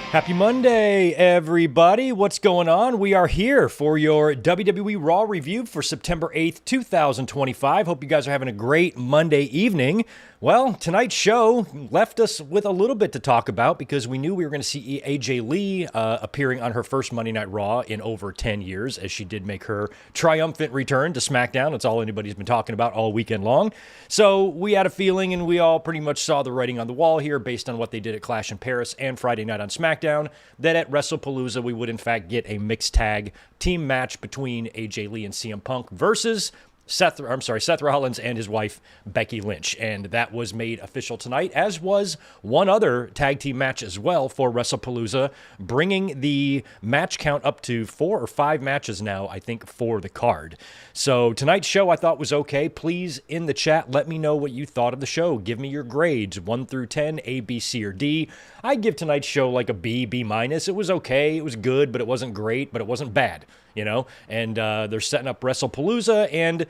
Happy Monday, everybody. What's going on? We are here for your WWE Raw review for September 8th, 2025. Hope you guys are having a great Monday evening. Well, tonight's show left us with a little bit to talk about because we knew we were going to see AJ Lee appearing on her first Monday Night Raw in over 10 years, as she did make her triumphant return to SmackDown. That's all anybody's been talking about all weekend long. So we had a feeling, and we all pretty much saw the writing on the wall here based on what they did at Clash in Paris and Friday night on SmackDown, that at Wrestlepalooza we would in fact get a mixed tag team match between AJ Lee and CM Punk versus Seth Rollins and his wife, Becky Lynch. And that was made official tonight, as was one other tag team match as well for Wrestlepalooza, bringing the match count up to 4 or 5 matches now, I think, for the card. So tonight's show I thought was okay. Please, in the chat, let me know what you thought of the show. Give me your grades, 1 through 10, A, B, C, or D. I'd give tonight's show like a B, B minus. It was okay. It was good, but it wasn't great, but it wasn't bad, you know? And they're setting up Wrestlepalooza, and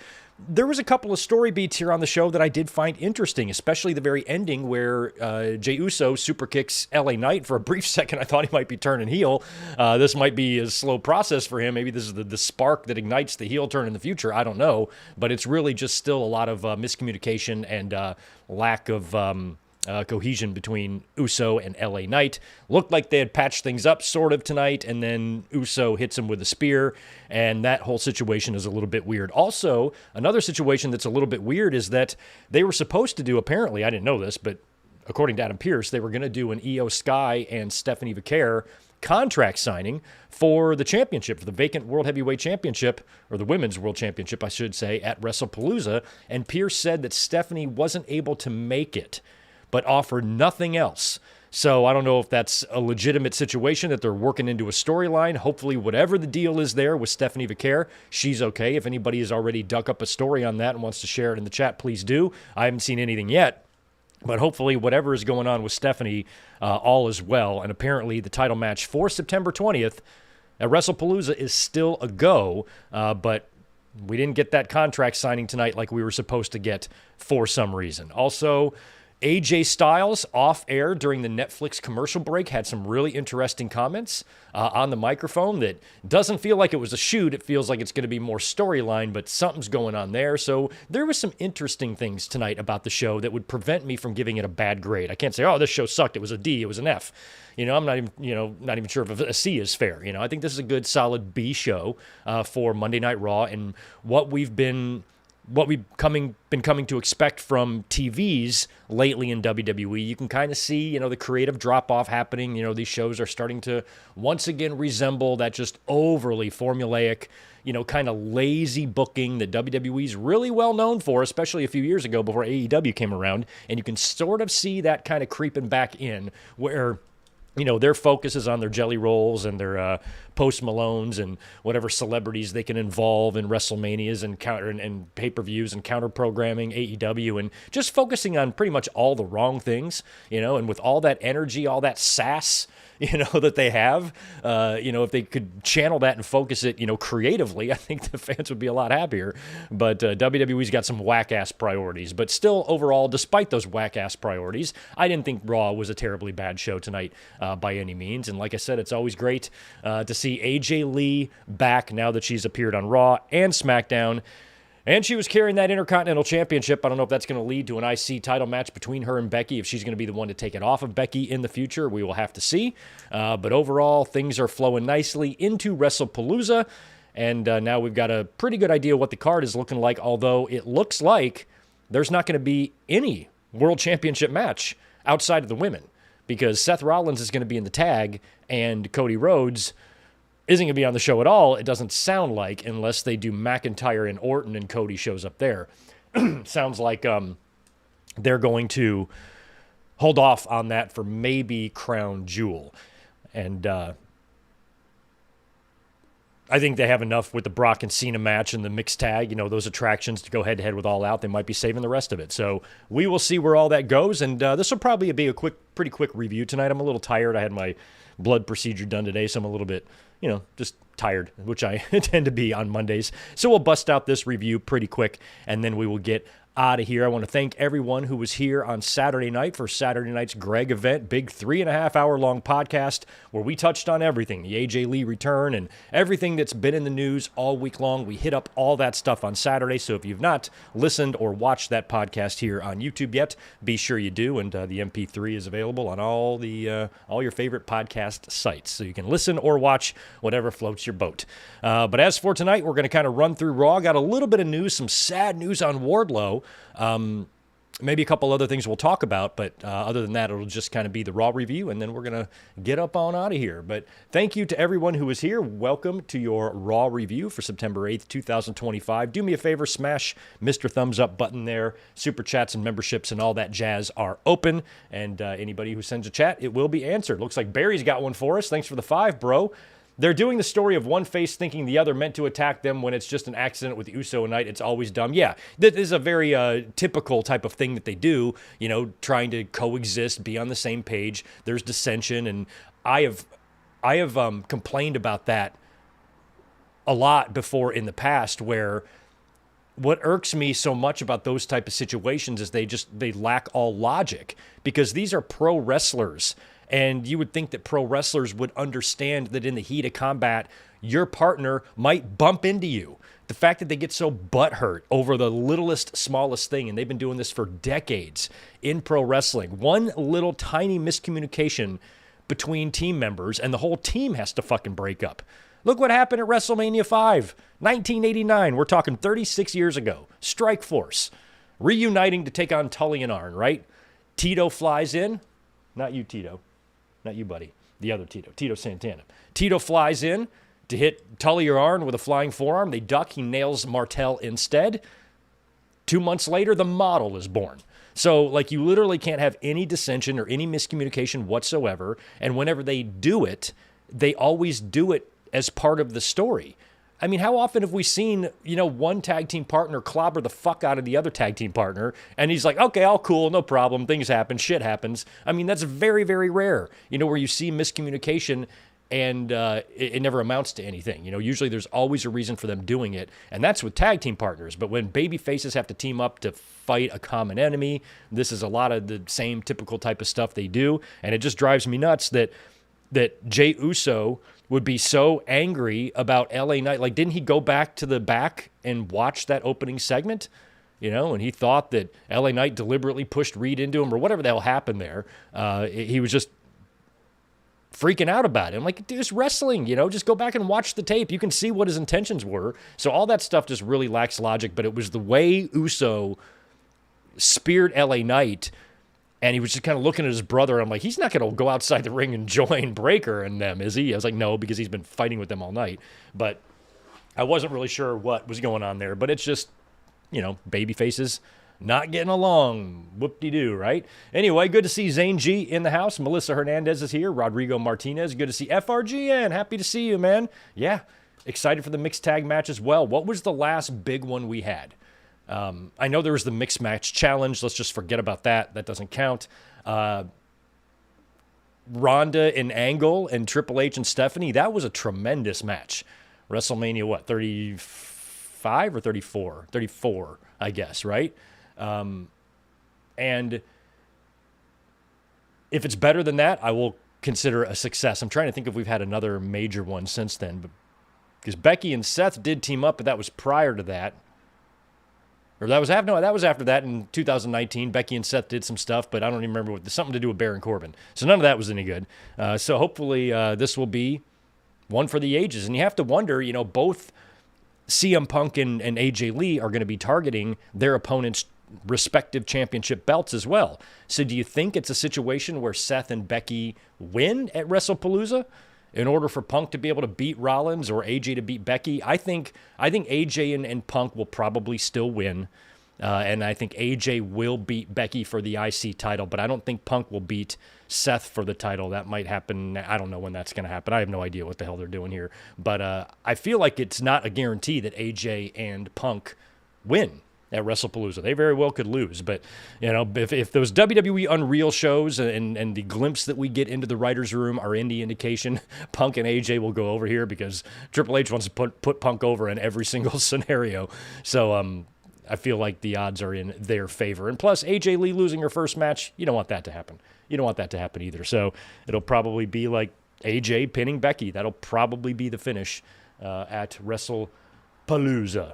there was a couple of story beats here on the show that I did find interesting, especially the very ending where Jey Uso super kicks LA Knight. For a brief second, I thought he might be turning heel. This might be a slow process for him. Maybe this is the spark that ignites the heel turn in the future. I don't know. But it's really just still a lot of miscommunication and lack of cohesion between Uso and LA Knight. Looked like they had patched things up sort of tonight, and then Uso hits him with a spear, and that whole situation is a little bit weird. Also, another situation that's a little bit weird is that they were supposed to do, apparently, I didn't know this, but according to Adam Pearce, they were going to do an Io Sky and Stephanie Vaquer contract signing for the championship, for the vacant World Heavyweight Championship, or the Women's World Championship, I should say, at Wrestlepalooza, and Pearce said that Stephanie wasn't able to make it, but offered nothing else. So I don't know if that's a legitimate situation that they're working into a storyline. Hopefully, whatever the deal is there with Stephanie Vaquer, she's okay. If anybody has already dug up a story on that and wants to share it in the chat, please do. I haven't seen anything yet. But hopefully, whatever is going on with Stephanie, all is well. And apparently, the title match for September 20th at Wrestlepalooza is still a go, but we didn't get that contract signing tonight like we were supposed to get for some reason. Also, AJ Styles, off air during the Netflix commercial break, had some really interesting comments on the microphone that doesn't feel like it was a shoot. It feels like it's going to be more storyline, but something's going on there. So there was some interesting things tonight about the show that would prevent me from giving it a bad grade. I can't say, oh, this show sucked. It was a D. It was an F. You know, I'm not even sure if a C is fair. You know, I think this is a good, solid B show for Monday Night Raw, and what we've been coming to expect from TVs lately in WWE. You can kind of see, the creative drop-off happening. These shows are starting to once again resemble that just overly formulaic, kind of lazy booking that WWE's really well known for, especially a few years ago before AEW came around. And you can sort of see that kind of creeping back in where their focus is on their jelly rolls and their Post Malones and whatever celebrities they can involve in WrestleManias and pay-per-views and counter-programming AEW, and just focusing on pretty much all the wrong things, and with all that energy, all that sass, that they have, if they could channel that and focus it, creatively, I think the fans would be a lot happier. But WWE's got some whack-ass priorities. But still, overall, despite those whack-ass priorities, I didn't think Raw was a terribly bad show tonight by any means. And like I said, it's always great to see AJ Lee back now that she's appeared on Raw and SmackDown. And she was carrying that Intercontinental Championship. I don't know if that's going to lead to an IC title match between her and Becky. If she's going to be the one to take it off of Becky in the future, we will have to see. But overall, things are flowing nicely into Wrestlepalooza. And now we've got a pretty good idea what the card is looking like, although it looks like there's not going to be any World Championship match outside of the women, because Seth Rollins is going to be in the tag and Cody Rhodes isn't going to be on the show at all, it doesn't sound like, unless they do McIntyre and Orton and Cody shows up there. Sounds like they're going to hold off on that for maybe Crown Jewel. And I think they have enough with the Brock and Cena match and the mixed tag, those attractions to go head-to-head with All Out. They might be saving the rest of it. So we will see where all that goes, and this will probably be a pretty quick review tonight. I'm a little tired. I had my blood procedure done today, so I'm a little bit, just tired, which I tend to be on Mondays. So we'll bust out this review pretty quick, and then we will get out of here. I want to thank everyone who was here on Saturday night for Saturday night's Greg event, big 3.5-hour-long podcast where we touched on everything, the AJ Lee return and everything that's been in the news all week long. We hit up all that stuff on Saturday, so if you've not listened or watched that podcast here on YouTube yet, be sure you do, and the MP3 is available on all your favorite podcast sites, so you can listen or watch whatever floats your boat. But as for tonight, we're going to kind of run through Raw. Got a little bit of news, some sad news on Wardlow. Maybe a couple other things we'll talk about, but other than that, it'll just kind of be the Raw review, and then we're going to get up on out of here. But thank you to everyone who was here. Welcome to your Raw review for September 8th, 2025. Do me a favor, smash Mr. Thumbs Up button there. Super chats and memberships and all that jazz are open, and anybody who sends a chat, it will be answered. Looks like Barry's got one for us. Thanks for the 5, bro. They're doing the story of one face thinking the other meant to attack them when it's just an accident with Uso and Knight. It's always dumb. Yeah, that is a very typical type of thing that they do, trying to coexist, be on the same page. There's dissension, and I have complained about that a lot before in the past, where what irks me so much about those type of situations is they lack all logic, because these are pro wrestlers. And you would think that pro wrestlers would understand that in the heat of combat, your partner might bump into you. The fact that they get so butthurt over the littlest, smallest thing, and they've been doing this for decades in pro wrestling. One little tiny miscommunication between team members, and the whole team has to fucking break up. Look what happened at WrestleMania 5, 1989. We're talking 36 years ago. Strike Force, reuniting to take on Tully and Arn, right? Tito flies in. Not you, Tito. Not you, buddy. The other Tito. Tito Santana. Tito flies in to hit Tully or Arn with a flying forearm. They duck. He nails Martel instead. 2 months later, the model is born. So, you literally can't have any dissension or any miscommunication whatsoever. And whenever they do it, they always do it as part of the story. I mean, how often have we seen, one tag team partner clobber the fuck out of the other tag team partner, and he's like, okay, all cool, no problem, things happen, shit happens. I mean, that's very, very rare, where you see miscommunication and it never amounts to anything. Usually there's always a reason for them doing it, and that's with tag team partners. But when baby faces have to team up to fight a common enemy, this is a lot of the same typical type of stuff they do, and it just drives me nuts that Jey Uso would be so angry about LA Knight. Didn't he go back to the back and watch that opening segment? And he thought that LA Knight deliberately pushed Reed into him or whatever the hell happened there. He was just freaking out about it. I'm like, dude, it's wrestling, just go back and watch the tape. You can see what his intentions were. So all that stuff just really lacks logic, but it was the way Uso speared LA Knight. And he was just kind of looking at his brother. I'm like, he's not going to go outside the ring and join Breaker and them, is he? I was like, no, because he's been fighting with them all night. But I wasn't really sure what was going on there. But it's just, baby faces not getting along. Whoop-de-doo, right? Anyway, good to see Zane G in the house. Melissa Hernandez is here. Rodrigo Martinez. Good to see FRGN. Happy to see you, man. Yeah, excited for the mixed tag match as well. What was the last big one we had? I know there was the mixed match challenge. Let's just forget about that. That doesn't count. Ronda and Angle and Triple H and Stephanie, that was a tremendous match. WrestleMania, 35 or 34? 34, I guess, right? And if it's better than that, I will consider a success. I'm trying to think if we've had another major one since then. Because Becky and Seth did team up, but that was prior to that. Or that was after that in 2019. Becky and Seth did some stuff, but I don't even remember something to do with Baron Corbin. So none of that was any good. So hopefully this will be one for the ages. And you have to wonder, both CM Punk and AJ Lee are going to be targeting their opponents' respective championship belts as well. So do you think it's a situation where Seth and Becky win at Wrestlepalooza in order for Punk to be able to beat Rollins or AJ to beat Becky? I think AJ and Punk will probably still win. And I think AJ will beat Becky for the IC title, but I don't think Punk will beat Seth for the title. That might happen. I don't know when that's going to happen. I have no idea what the hell they're doing here. But I feel like it's not a guarantee that AJ and Punk win at Wrestlepalooza. They very well could lose. But, if those WWE Unreal shows and the glimpse that we get into the writer's room are any indication, Punk and AJ will go over here because Triple H wants to put Punk over in every single scenario. So, I feel like the odds are in their favor. And plus, AJ Lee losing her first match, you don't want that to happen. You don't want that to happen either. So it'll probably be like AJ pinning Becky. That'll probably be the finish at Wrestlepalooza.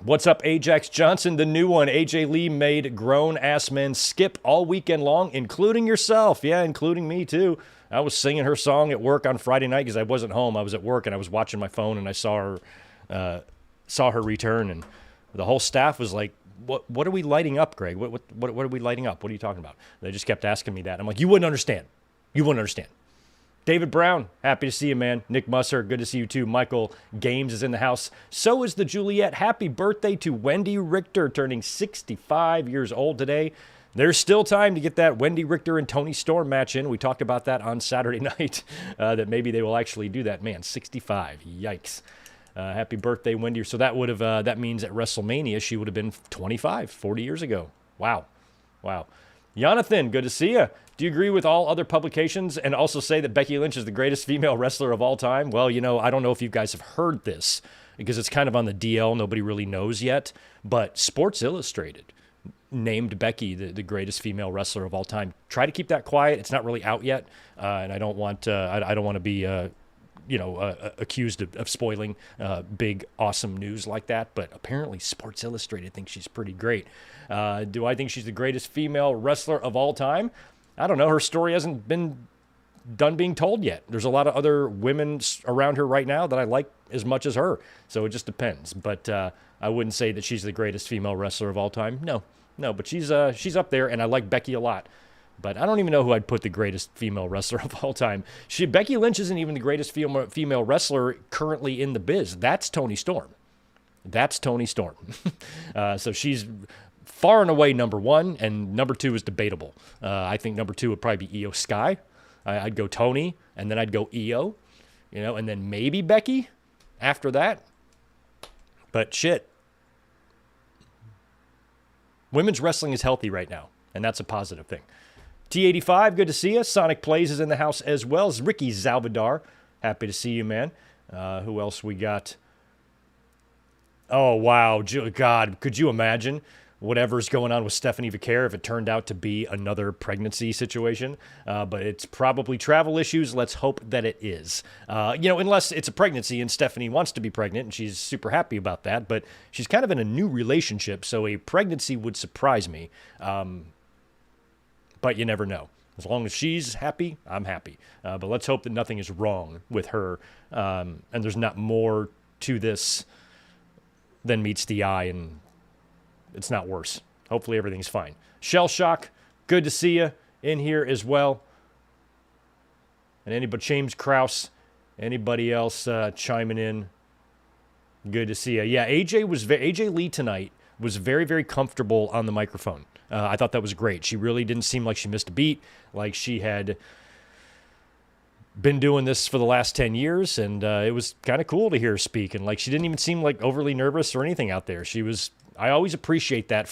What's up, Ajax Johnson? The new one. AJ Lee made grown-ass men skip all weekend long, including yourself. Yeah, including me, too. I was singing her song at work on Friday night because I wasn't home. I was at work, and I was watching my phone, and I saw her return, and the whole staff was like, what are we lighting up, Greg? What are we lighting up? What are you talking about? They just kept asking me that. I'm like, you wouldn't understand. You wouldn't understand. David Brown, happy to see you, man. Nick Musser, good to see you too. Michael Games is in the house. So is the Juliet. Happy birthday to Wendy Richter, turning 65 years old today. There's still time to get that Wendy Richter and Toni Storm match in. We talked about that on Saturday night, that maybe they will actually do that. Man, 65, yikes. Happy birthday, Wendy. So that would have that means at WrestleMania she would have been 25, 40 years ago. Wow. Jonathan, good to see you. Do you agree with all other publications and also say that Becky Lynch is the greatest female wrestler of all time? Well, I don't know if you guys have heard this because it's kind of on the DL. Nobody really knows yet. But Sports Illustrated named Becky the greatest female wrestler of all time. Try to keep that quiet. It's not really out yet, and I don't want to be accused of spoiling big, awesome news like that. But apparently Sports Illustrated thinks she's pretty great. Do I think she's the greatest female wrestler of all time? I don't know. Her story hasn't been done being told yet. There's a lot of other women around her right now that I like as much as her. So it just depends. But I wouldn't say that she's the greatest female wrestler of all time. No. But she's up there, and I like Becky a lot. But I don't even know who I'd put the greatest female wrestler of all time. Becky Lynch isn't even the greatest female wrestler currently in the biz. That's Toni Storm. So she's far and away number one, and number two is debatable. I think number two would probably be Io Sky. I'd go Toni, and then I'd go Io, and then maybe Becky after that. But shit. Women's wrestling is healthy right now, and that's a positive thing. T85, good to see you. Sonic Plays is in the house as well as Ricky Zalvadar. Happy to see you, man. Who else we got? Oh, wow. God, could you imagine whatever's going on with Stephanie Vaquer if it turned out to be another pregnancy situation? But it's probably travel issues. Let's hope that it is. Unless it's a pregnancy and Stephanie wants to be pregnant and she's super happy about that. But she's kind of in a new relationship, so a pregnancy would surprise me. But you never know. As long as she's happy, I'm happy. But let's hope that nothing is wrong with her and there's not more to this than meets the eye and it's not worse. Hopefully everything's fine. Shell Shock, good to see you in here as well. And anybody, James Krause, anybody else chiming in, good to see you. Yeah, AJ Lee tonight was very, very comfortable on the microphone. I thought that was great. She really didn't seem like she missed a beat, like she had been doing this for the last 10 years, and it was kind of cool to hear her speak. And like she didn't even seem like overly nervous or anything out there. I always appreciate that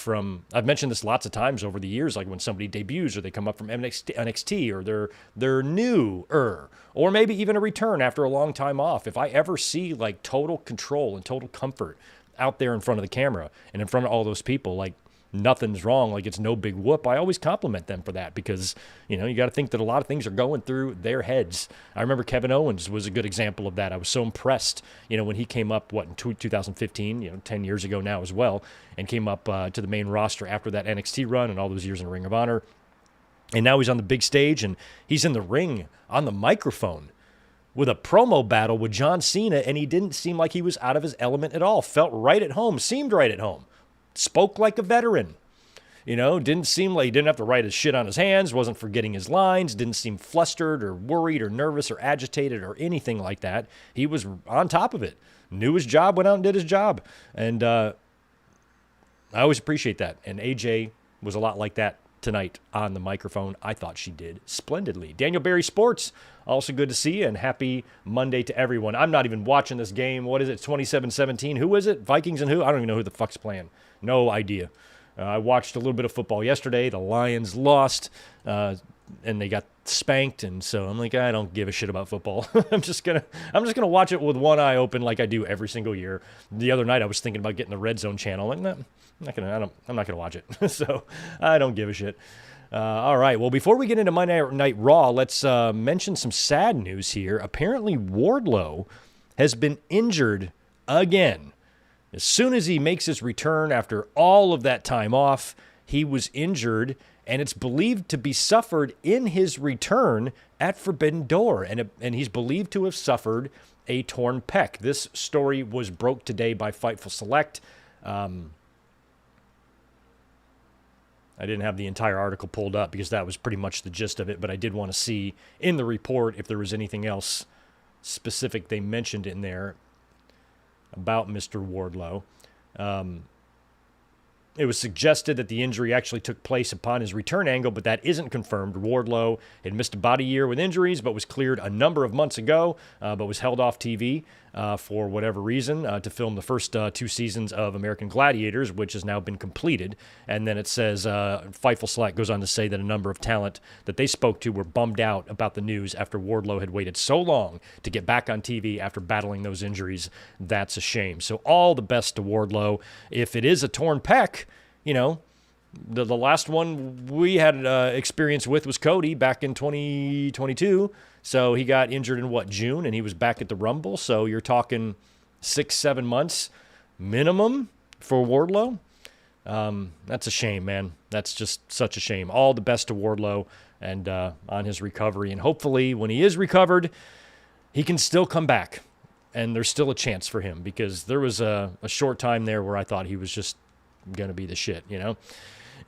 I've mentioned this lots of times over the years, like when somebody debuts or they come up from NXT or they're newer, or maybe even a return after a long time off. If I ever see like total control and total comfort out there in front of the camera and in front of all those people, like nothing's wrong, like it's no big whoop, I always compliment them for that because, you got to think that a lot of things are going through their heads. I remember Kevin Owens was a good example of that. I was so impressed, when he came up, in 2015, 10 years ago now as well, and came up to the main roster after that NXT run and all those years in Ring of Honor. And now he's on the big stage and he's in the ring on the microphone with a promo battle with John Cena, and he didn't seem like he was out of his element at all. Felt right at home, seemed right at home. Spoke like a veteran, didn't seem like he didn't have to write his shit on his hands, wasn't forgetting his lines, didn't seem flustered or worried or nervous or agitated or anything like that. He was on top of it, knew his job, went out and did his job. And I always appreciate that. And AJ was a lot like that tonight on the microphone. I thought she did splendidly. Daniel Berry Sports, also good to see you, and happy Monday to everyone. I'm not even watching this game. What is it, 27-17? Who is it? Vikings and who? I don't even know who the fuck's playing. No idea. I watched a little bit of football yesterday. The Lions lost. and they got spanked, and so I'm like, I don't give a shit about football. I'm just gonna watch it with one eye open like I do every single year. The other night I was thinking about getting the Red Zone channel. Like, no, I'm not gonna watch it. So I don't give a shit. All right. Well, before we get into Monday Night Raw, let's mention some sad news here. Apparently, Wardlow has been injured again. As soon as he makes his return after all of that time off, he was injured, and it's believed to be suffered in his return at Forbidden Door, and he's believed to have suffered a torn pec. This story was broke today by Fightful Select. I didn't have the entire article pulled up because that was pretty much the gist of it, but I did want to see in the report if there was anything else specific they mentioned in there about Mr. Wardlow. It was suggested that the injury actually took place upon his return angle, but that isn't confirmed. Wardlow had missed about a year with injuries, but was cleared a number of months ago, but was held off TV for whatever reason to film the first 2 seasons of American Gladiators, which has now been completed. And then it says, Fightful Select goes on to say that a number of talent that they spoke to were bummed out about the news after Wardlow had waited so long to get back on TV after battling those injuries. That's a shame. So all the best to Wardlow. If it is a torn pec, you know, the last one we had experience with was Cody back in 2022. So he got injured in, June, and he was back at the Rumble. So you're talking 6-7 months minimum for Wardlow. That's a shame, man. That's just such a shame. All the best to Wardlow and on his recovery. And hopefully when he is recovered, he can still come back. And there's still a chance for him, because there was a short time there where I thought he was just going to be the shit, you know?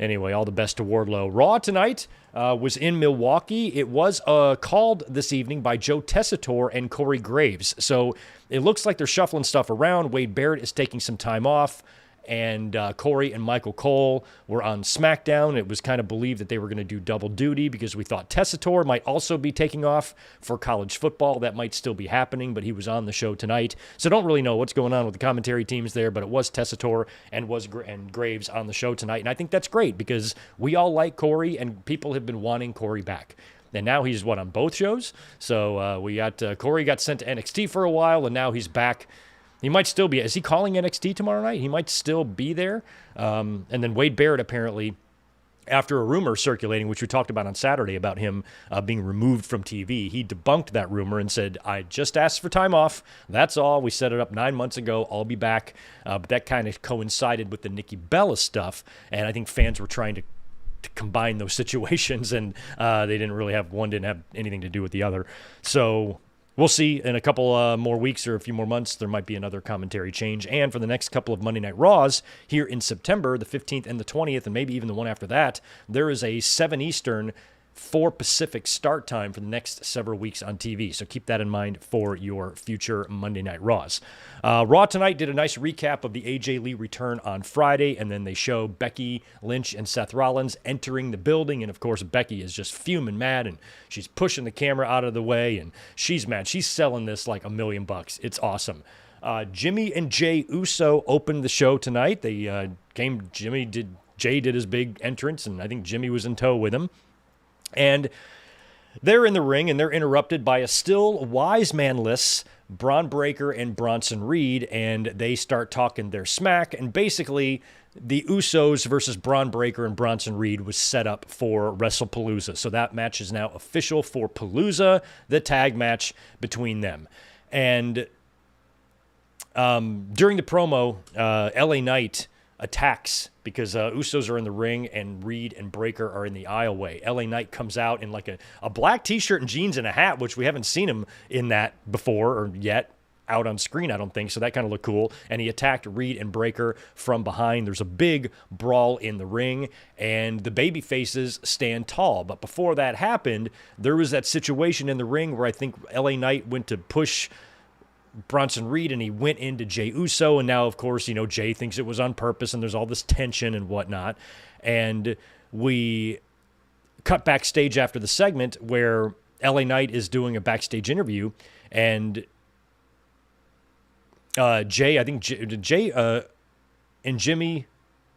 Anyway, all the best to Wardlow. Raw tonight was in Milwaukee. It was called this evening by Joe Tessitore and Corey Graves. So it looks like they're shuffling stuff around. Wade Barrett is taking some time off, and Corey and Michael Cole were on SmackDown. It was kind of believed that they were going to do double duty because we thought Tessitore might also be taking off for college football. That might still be happening, but he was on the show tonight. So don't really know what's going on with the commentary teams there, but it was Tessitore and Graves on the show tonight. And I think that's great because we all like Corey, and people have been wanting Corey back. And now he's, on both shows? So we got Corey got sent to NXT for a while, and now he's back. He might still be. Is he calling NXT tomorrow night? He might still be there. And then Wade Barrett, apparently, after a rumor circulating, which we talked about on Saturday, about him being removed from TV, he debunked that rumor and said, I just asked for time off. That's all. We set it up 9 months ago. I'll be back. But that kind of coincided with the Nikki Bella stuff. And I think fans were trying to combine those situations, and one didn't have anything to do with the other. So we'll see in a couple more weeks or a few more months. There might be another commentary change. And for the next couple of Monday Night Raws here in September, the 15th and the 20th, and maybe even the one after that, there is a 7 Eastern, 4 Pacific start time for the next several weeks on TV. So keep that in mind for your future Monday Night Raws. Raw tonight did a nice recap of the AJ Lee return on Friday, and then they show Becky Lynch and Seth Rollins entering the building. And of course, Becky is just fuming mad, and she's pushing the camera out of the way, and she's mad. She's selling this like $1 million. It's awesome. Jimmy and Jay Uso opened the show tonight. They Jay did his big entrance, and I think Jimmy was in tow with him. And they're in the ring, and they're interrupted by a still wise man-less Braun Breaker and Bronson Reed, and they start talking their smack. And basically, the Usos versus Braun Breaker and Bronson Reed was set up for Wrestlepalooza. So that match is now official for Palooza, the tag match between them. And during the promo, LA Knight attacks because Usos are in the ring and Reed and Breaker are in the aisleway. LA Knight comes out in like a black t-shirt and jeans and a hat, which we haven't seen him in that before or yet out on screen, I don't think. So that kind of looked cool. And he attacked Reed and Breaker from behind. There's a big brawl in the ring, and the baby faces stand tall. But before that happened, there was that situation in the ring where I think LA Knight went to push Bronson Reed, and he went into Jey Uso, and now, of course, Jey thinks it was on purpose, and there's all this tension and whatnot. And we cut backstage after the segment where LA Knight is doing a backstage interview, and Jey and Jimmy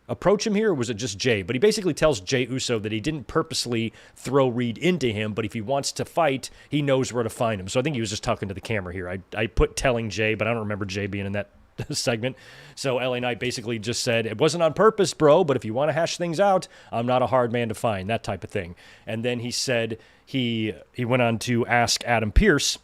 approach him here, or was it just Jay? But he basically tells Jey Uso that he didn't purposely throw Reed into him, but if he wants to fight, he knows where to find him. So I think he was just talking to the camera here. I put telling Jay, but I don't remember Jay being in that segment. So LA Knight basically just said, it wasn't on purpose, bro, but if you want to hash things out, I'm not a hard man to find, that type of thing. And then he said he went on to ask Adam Pearce,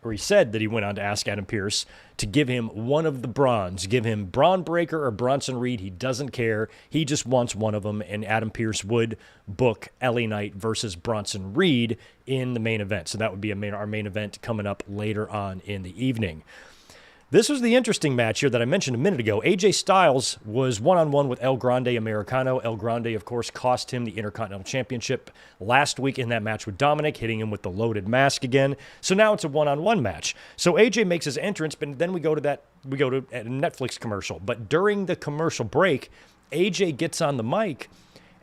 or he said that he went on to ask Adam Pearce to give him one of the Brawns, give him Braun Breaker or Bronson Reed. He doesn't care. He just wants one of them, and Adam Pearce would book LA Knight versus Bronson Reed in the main event. So that would be our main event coming up later on in the evening. This was the interesting match here that I mentioned a minute ago. AJ Styles was one-on-one with El Grande Americano. El Grande, of course, cost him the Intercontinental Championship last week in that match with Dominic, hitting him with the loaded mask again. So now it's a one-on-one match. So AJ makes his entrance, but then we go to a Netflix commercial. But during the commercial break, AJ gets on the mic,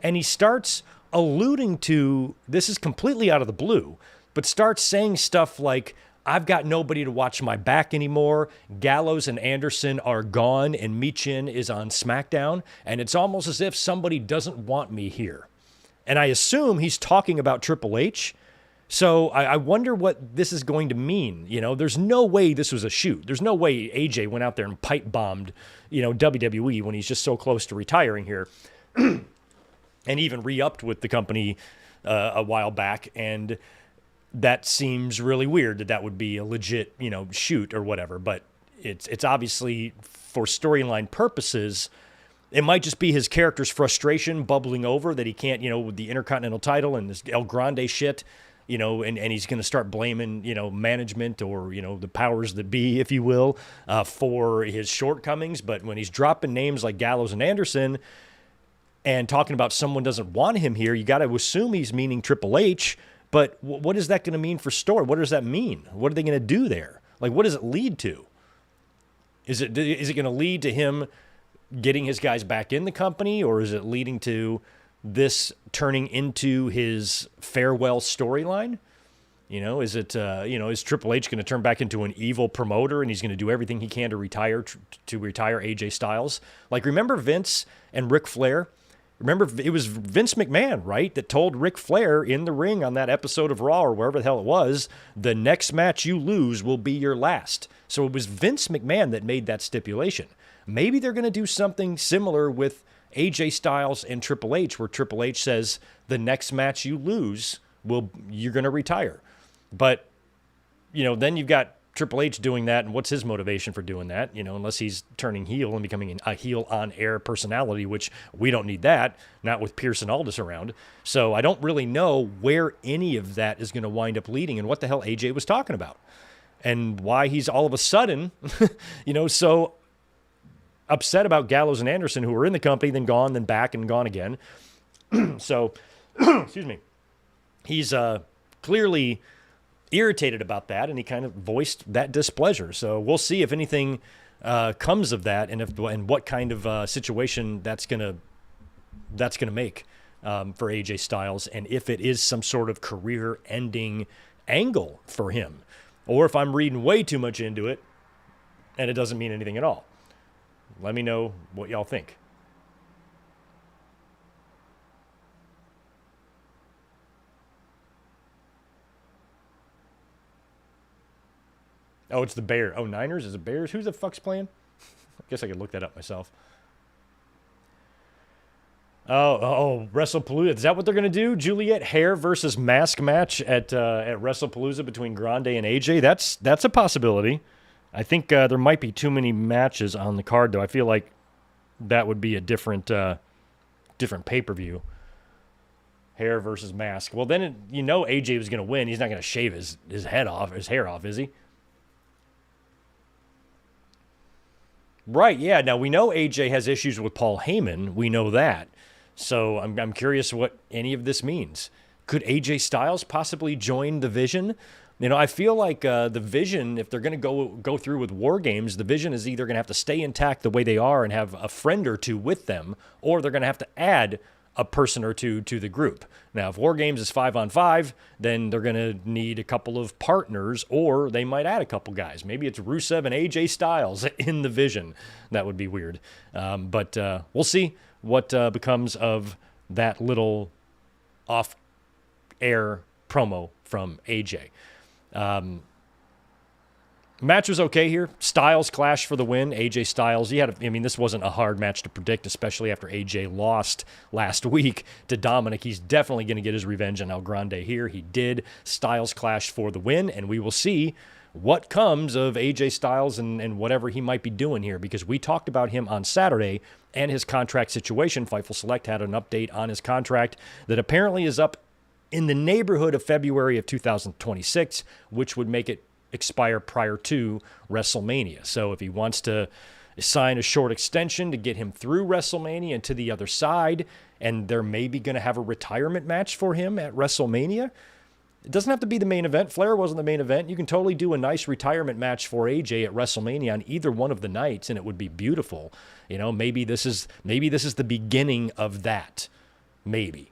and he starts alluding to, this is completely out of the blue, but starts saying stuff like, I've got nobody to watch my back anymore. Gallows and Anderson are gone, and Michin is on SmackDown. And it's almost as if somebody doesn't want me here. And I assume he's talking about Triple H. So I wonder what this is going to mean. You know, there's no way this was a shoot. There's no way AJ went out there and pipe bombed, WWE when he's just so close to retiring here. And even re-upped with the company a while back. And that seems really weird that would be a legit, shoot or whatever. But it's obviously for storyline purposes. It might just be his character's frustration bubbling over that he can't, with the Intercontinental title and this El Grande shit, and he's going to start blaming, management or, the powers that be, if you will, for his shortcomings. But when he's dropping names like Gallows and Anderson and talking about someone doesn't want him here, you got to assume he's meaning Triple H. But what is that going to mean for story? What does that mean? What are they going to do there? Like, what does it lead to? Is it going to lead to him getting his guys back in the company, or is it leading to this turning into his farewell storyline? Is Triple H going to turn back into an evil promoter and he's going to do everything he can to retire AJ Styles? Like, remember Vince and Ric Flair? Remember, it was Vince McMahon, right, that told Ric Flair in the ring on that episode of Raw or wherever the hell it was, the next match you lose will be your last. So it was Vince McMahon that made that stipulation. Maybe they're going to do something similar with AJ Styles and Triple H, where Triple H says the next match you lose, you're going to retire. But, then you've got Triple H doing that, and what's his motivation for doing that? Unless he's turning heel and becoming a heel on-air personality, which we don't need that, not with Pierce and Aldis around. So I don't really know where any of that is going to wind up leading and what the hell AJ was talking about and why he's all of a sudden, so upset about Gallows and Anderson, who were in the company, then gone, then back, and gone again. So, excuse me, he's clearly irritated about that, and he kind of voiced that displeasure. So we'll see if anything comes of that, and what kind of situation that's gonna make for AJ Styles, and if it is some sort of career-ending angle for him, or if I'm reading way too much into it and it doesn't mean anything at all. Let me know what y'all think. Oh, it's the Bears. Oh, Niners? Is it Bears? Who the fuck's playing? I guess I could look that up myself. Oh, Wrestlepalooza. Is that what they're going to do? Juliet hair versus mask match at Wrestlepalooza between Grande and AJ? That's a possibility. I think there might be too many matches on the card, though. I feel like that would be a different pay-per-view. Hair versus mask. Well, then AJ was going to win. He's not going to shave his hair off, is he? Right, yeah. Now, we know AJ has issues with Paul Heyman. We know that. So I'm curious what any of this means. Could AJ Styles possibly join the Vision? I feel like the Vision, if they're going to go through with War Games, the Vision is either going to have to stay intact the way they are and have a friend or two with them, or they're going to have to add a person or two to the group. Now, if War Games is 5-on-5, then they're going to need a couple of partners, or they might add a couple guys. Maybe it's Rusev and AJ Styles in the Vision. That would be weird. But we'll see what becomes of that little off-air promo from AJ. Match was okay here. Styles clash for the win. AJ Styles, this wasn't a hard match to predict, especially after AJ lost last week to Dominic. He's definitely going to get his revenge on El Grande here. He did. Styles clash for the win, and we will see what comes of AJ Styles and whatever he might be doing here, because we talked about him on Saturday and his contract situation. Fightful Select had an update on his contract that apparently is up in the neighborhood of February of 2026, which would make it expire prior to WrestleMania. So if he wants to sign a short extension to get him through WrestleMania and to the other side, and they're maybe going to have a retirement match for him at WrestleMania, it doesn't have to be the main event. Flair wasn't the main event. You can totally do a nice retirement match for AJ at WrestleMania on either one of the nights, and it would be beautiful. Maybe this is the beginning of that. Maybe.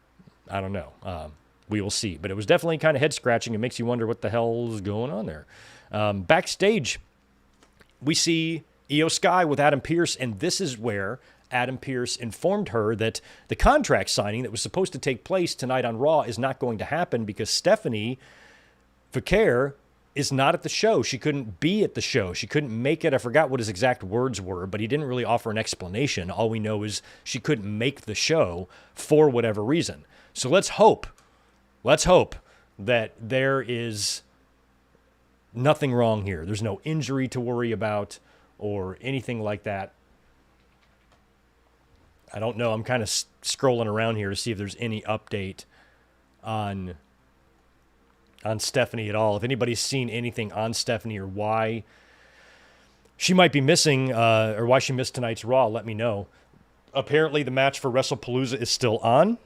I don't know. We will see. But it was definitely kind of head-scratching. It makes you wonder what the hell is going on there. Backstage, we see Io Sky with Adam Pearce, and this is where Adam Pearce informed her that the contract signing that was supposed to take place tonight on Raw is not going to happen because Stephanie Vaquer is not at the show. She couldn't be at the show. She couldn't make it. I forgot what his exact words were, but he didn't really offer an explanation. All we know is she couldn't make the show for whatever reason. So let's hope that there is nothing wrong here. There's no injury to worry about or anything like that. I don't know. I'm kind of scrolling around here to see if there's any update on Stephanie at all. If anybody's seen anything on Stephanie or why she might be missing or why she missed tonight's Raw, let me know. Apparently the match for Wrestlepalooza is still on.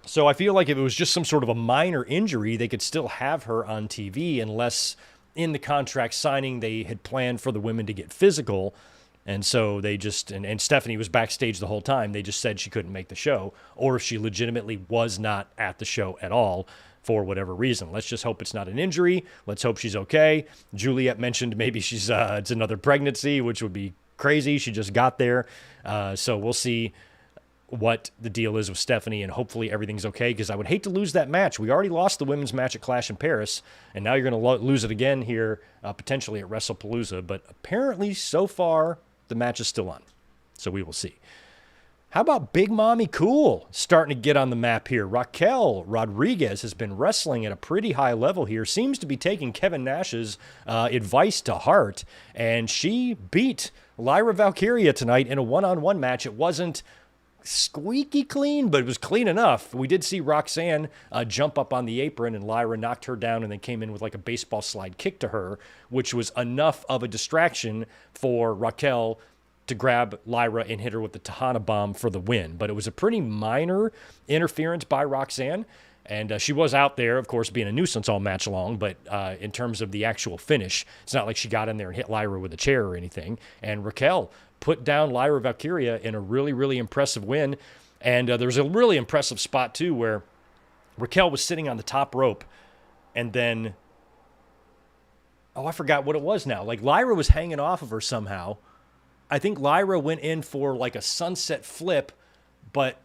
So I feel like if it was just some sort of a minor injury, they could still have her on TV unless in the contract signing they had planned for the women to get physical. And so they just, and Stephanie was backstage the whole time. They just said she couldn't make the show, or if she legitimately was not at the show at all for whatever reason. Let's just hope it's not an injury. Let's hope she's okay. Juliet mentioned maybe she's it's another pregnancy, which would be crazy. She just got there. So we'll see what the deal is with Stephanie, and hopefully everything's okay, because I would hate to lose that match. We already lost the women's match at Clash in Paris, and now you're going to lose it again here, potentially at Wrestlepalooza. But apparently, so far, the match is still on. So we will see. How about Big Mommy Cool starting to get on the map here? Raquel Rodriguez has been wrestling at a pretty high level here, seems to be taking Kevin Nash's advice to heart, and she beat Lyra Valkyria tonight in a one-on-one match. It wasn't squeaky clean, but it was clean enough. We did see Roxanne jump up on the apron, and Lyra knocked her down and then came in with like a baseball slide kick to her, which was enough of a distraction for Raquel to grab Lyra and hit her with the Tejana bomb for the win. But it was a pretty minor interference by Roxanne, and she was out there, of course, being a nuisance all match long, but in terms of the actual finish, it's not like she got in there and hit Lyra with a chair or anything. And Raquel put down Lyra Valkyria in a really, really impressive win. And there was a really impressive spot, too, where Raquel was sitting on the top rope, and then, I forgot what it was now. Like, Lyra was hanging off of her somehow. I think Lyra went in for, like, a sunset flip, but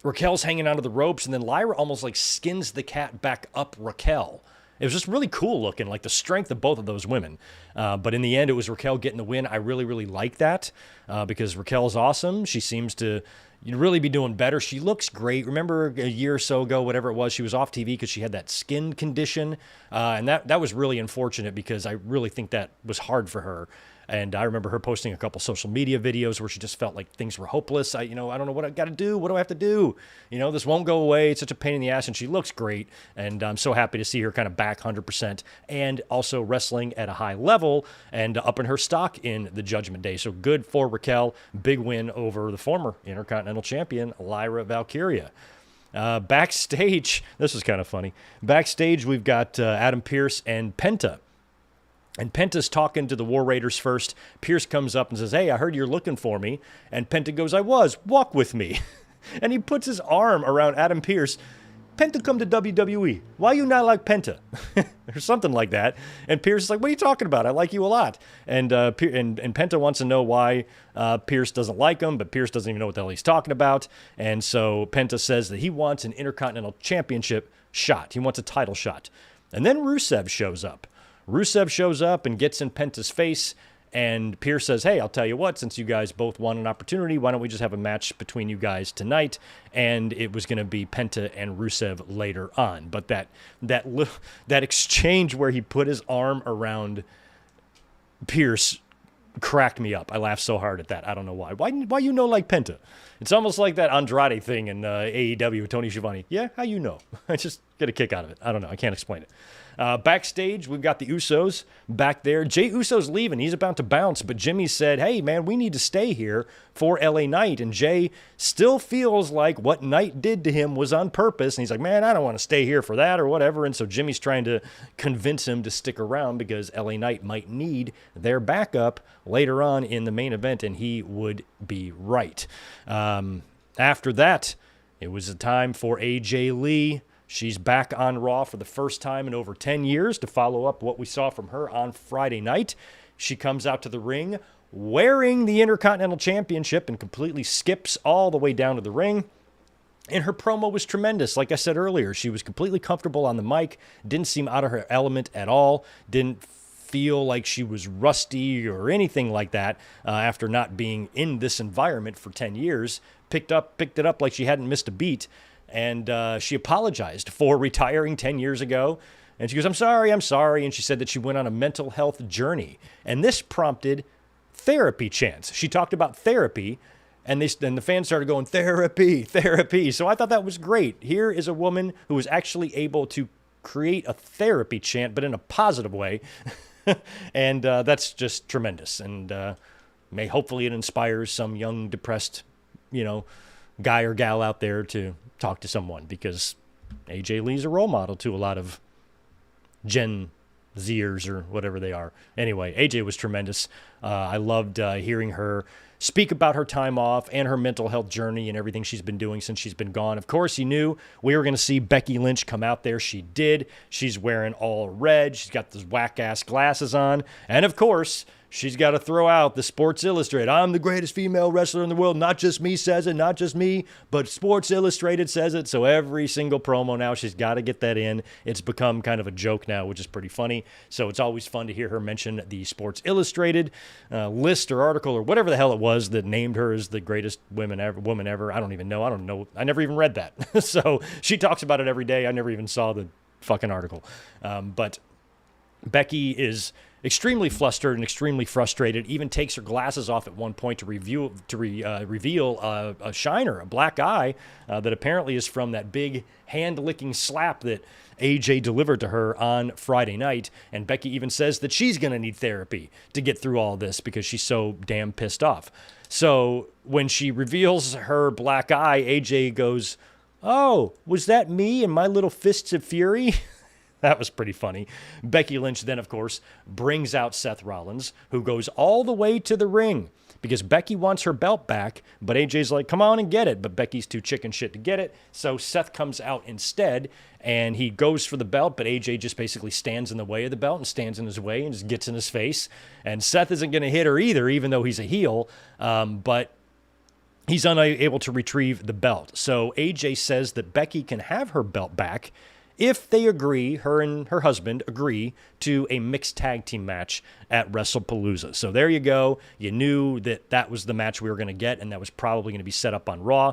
Raquel's hanging onto the ropes, and then Lyra almost, like, skins the cat back up Raquel. It was just really cool looking, like the strength of both of those women. But in the end, it was Raquel getting the win. I really, really like that because Raquel's awesome. She seems to really be doing better. She looks great. Remember a year or so ago, whatever it was, she was off TV because she had that skin condition. And that was really unfortunate because I really think that was hard for her. And I remember her posting a couple social media videos where she just felt like things were hopeless. I don't know what I got to do. What do I have to do? This won't go away. It's such a pain in the ass, and she looks great. And I'm so happy to see her kind of back 100% and also wrestling at a high level and upping her stock in the Judgment Day. So good for Raquel. Big win over the former Intercontinental Champion, Lyra Valkyria. Backstage, this is kind of funny. Backstage, we've got Adam Pearce and Penta. And Penta's talking to the War Raiders first. Pierce comes up and says, hey, I heard you're looking for me. And Penta goes, I was. Walk with me. And he puts his arm around Adam Pearce. Penta come to WWE. Why you not like Penta? Or something like that. And Pierce is like, what are you talking about? I like you a lot. And Penta wants to know why Pierce doesn't like him, but Pierce doesn't even know what the hell he's talking about. And so Penta says that he wants an Intercontinental Championship shot. He wants a title shot. And then Rusev shows up. Rusev shows up and gets in Penta's face. And Pierce says, hey, I'll tell you what, since you guys both want an opportunity, why don't we just have a match between you guys tonight? And it was going to be Penta and Rusev later on. But that exchange where he put his arm around Pierce cracked me up. I laughed so hard at that. I don't know why. Why you know like Penta? It's almost like that Andrade thing in AEW with Tony Schiavone. Yeah, how you know? I just get a kick out of it. I don't know. I can't explain it. Backstage, we've got the Usos back there. Jey Uso's leaving. He's about to bounce, but Jimmy said, hey, man, we need to stay here for LA Knight. And Jey still feels like what Knight did to him was on purpose. And he's like, man, I don't want to stay here for that or whatever. And so Jimmy's trying to convince him to stick around because LA Knight might need their backup later on in the main event, and he would be right. After that, it was a time for AJ Lee. She's back on Raw for the first time in over 10 years to follow up what we saw from her on Friday night. She comes out to the ring wearing the Intercontinental Championship and completely skips all the way down to the ring. And her promo was tremendous. Like I said earlier, she was completely comfortable on the mic, didn't seem out of her element at all, didn't feel like she was rusty or anything like that after not being in this environment for 10 years. Picked it up like she hadn't missed a beat. And she apologized for retiring 10 years ago. And she goes, I'm sorry. And she said that she went on a mental health journey. And this prompted therapy chants. She talked about therapy, and the fans started going, therapy, therapy. So I thought that was great. Here is a woman who was actually able to create a therapy chant, but in a positive way. And that's just tremendous. And hopefully it inspires some young, depressed, guy or gal out there to talk to someone, because AJ Lee's a role model to a lot of Gen Zers or whatever they are. Anyway, AJ was tremendous. I loved hearing her speak about her time off and her mental health journey and everything she's been doing since she's been gone. Of course, you knew we were going to see Becky Lynch come out there. She did. She's wearing all red. She's got those whack-ass glasses on. And of course, she's got to throw out the Sports Illustrated. I'm the greatest female wrestler in the world. Not just me says it, not just me, but Sports Illustrated says it. So every single promo now, she's got to get that in. It's become kind of a joke now, which is pretty funny. So it's always fun to hear her mention the Sports Illustrated list or article or whatever the hell it was that named her as the greatest woman ever. I don't even know. I don't know. I never even read that. So she talks about it every day. I never even saw the fucking article. But Becky is extremely flustered and extremely frustrated, even takes her glasses off at one point to reveal a shiner, a black eye, that apparently is from that big hand-licking slap that AJ delivered to her on Friday night. And Becky even says that she's going to need therapy to get through all this because she's so damn pissed off. So when she reveals her black eye, AJ goes, oh, was that me and my little fists of fury? That was pretty funny. Becky Lynch then, of course, brings out Seth Rollins, who goes all the way to the ring because Becky wants her belt back, but AJ's like, come on and get it. But Becky's too chicken shit to get it. So Seth comes out instead, and he goes for the belt, but AJ just basically stands in the way of the belt and stands in his way and just gets in his face. And Seth isn't going to hit her either, even though he's a heel, but he's unable to retrieve the belt. So AJ says that Becky can have her belt back if they agree, her and her husband agree to a mixed tag team match at Wrestlepalooza. So there you go. You knew that that was the match we were going to get, and that was probably going to be set up on Raw.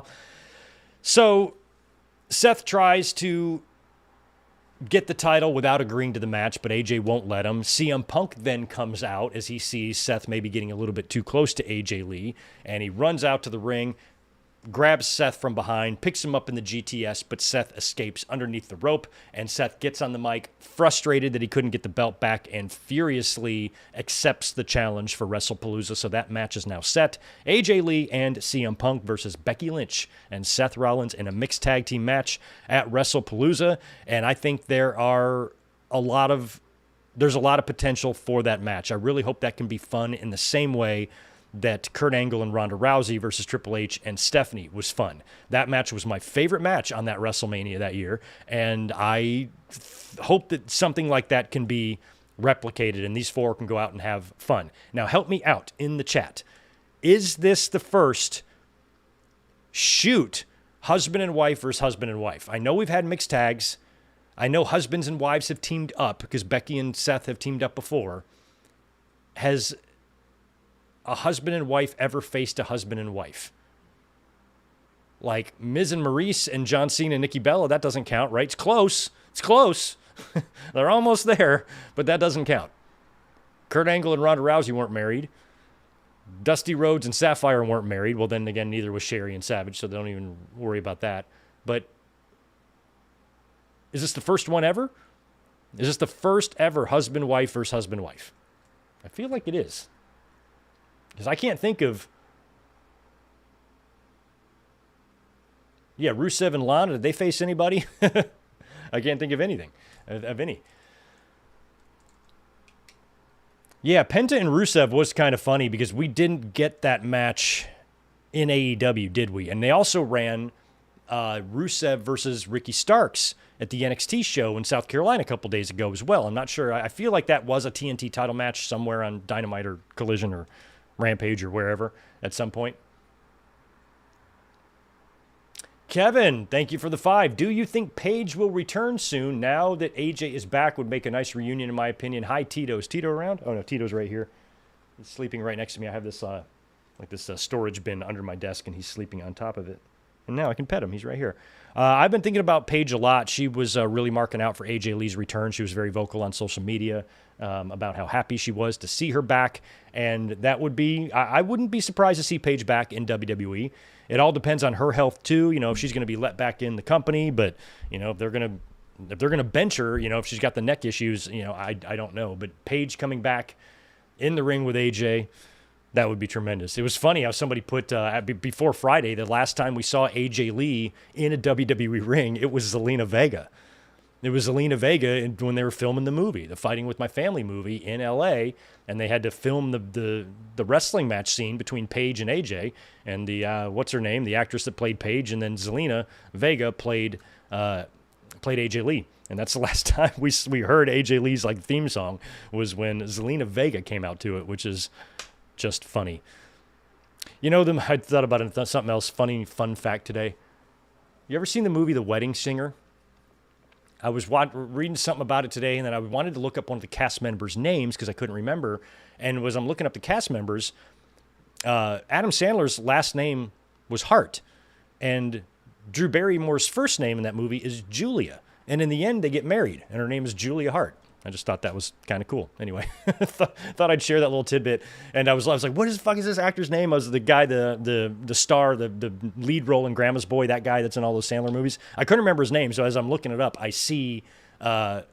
So Seth tries to get the title without agreeing to the match, but AJ won't let him. CM Punk then comes out as he sees Seth maybe getting a little bit too close to AJ Lee, and he runs out to the ring, grabs Seth from behind, picks him up in the GTS, but Seth escapes underneath the rope, and Seth gets on the mic, frustrated that he couldn't get the belt back, and furiously accepts the challenge for Wrestlepalooza. So that match is now set. AJ Lee and CM Punk versus Becky Lynch and Seth Rollins in a mixed tag team match at Wrestlepalooza. And I think there are a lot of there's a lot of potential for that match. I really hope that can be fun in the same way that Kurt Angle and Ronda Rousey versus Triple H and Stephanie was fun. That match was my favorite match on that WrestleMania that year, and I hope that something like that can be replicated and these four can go out and have fun. Now, help me out in the chat. Is this the first husband and wife versus husband and wife? I know we've had mixed tags. I know husbands and wives have teamed up because Becky and Seth have teamed up before. Has a husband and wife ever faced a husband and wife? Like Miz and Maurice and John Cena and Nikki Bella, that doesn't count, right? It's close. It's close. They're almost there, but that doesn't count. Kurt Angle and Ronda Rousey weren't married. Dusty Rhodes and Sapphire weren't married. Well, then again, neither was Sherry and Savage, so don't even worry about that. But is this the first one ever? Is this the first ever husband-wife versus husband-wife? I feel like it is. Because I can't think of... Yeah, Rusev and Lana, did they face anybody? I can't think of anything, of any. Yeah, Penta and Rusev was kind of funny because we didn't get that match in AEW, did we? And they also ran Rusev versus Ricky Starks at the NXT show in South Carolina a couple days ago as well. I'm not sure. I feel like that was a TNT title match somewhere on Dynamite or Collision or Rampage or wherever at some point. Kevin, thank you for the 5. Do you think Paige will return soon? Now that AJ is back, would make a nice reunion, in my opinion. Hi, Tito. Is Tito around? Oh, no, Tito's right here. He's sleeping right next to me. I have this storage bin under my desk, and he's sleeping on top of it. And now I can pet him. He's right here. I've been thinking about Paige a lot. She was really marking out for AJ Lee's return. She was very vocal on social media about how happy she was to see her back. And that would be, I wouldn't be surprised to see Paige back in WWE. It all depends on her health too. You know, if she's going to be let back in the company, but you know, if they're going to bench her, you know, if she's got the neck issues, you know, I don't know. But Paige coming back in the ring with AJ, that would be tremendous. It was funny how somebody put before Friday, the last time we saw AJ Lee in a WWE ring, it was Zelina Vega. It was Zelina Vega when they were filming the movie, the Fighting With My Family movie in L.A., and they had to film the wrestling match scene between Paige and AJ, and the what's her name, the actress that played Paige, and then Zelina Vega played AJ Lee. And that's the last time we heard AJ Lee's like theme song was when Zelina Vega came out to it, which is just funny. You know, I thought about it, something else funny, fun fact today. You ever seen the movie The Wedding Singer? I was reading something about it today, and then I wanted to look up one of the cast members' names because I couldn't remember. And as I'm looking up the cast members, Adam Sandler's last name was Hart, and Drew Barrymore's first name in that movie is Julia. And in the end, they get married, and her name is Julia Hart. I just thought that was kind of cool. Anyway, thought I'd share that little tidbit. And I was like, what the fuck is this actor's name? I was the guy, the star, the lead role in Grandma's Boy, that guy that's in all those Sandler movies. I couldn't remember his name, so as I'm looking it up, I see that,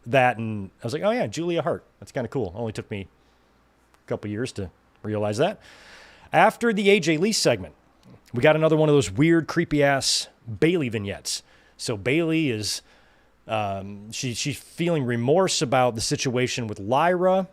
and I was like, oh yeah, Julia Hart. That's kind of cool. Only took me a couple years to realize that. After the AJ Lee segment, we got another one of those weird, creepy-ass Bayley vignettes. So Bayley is... she's feeling remorse about the situation with Lyra,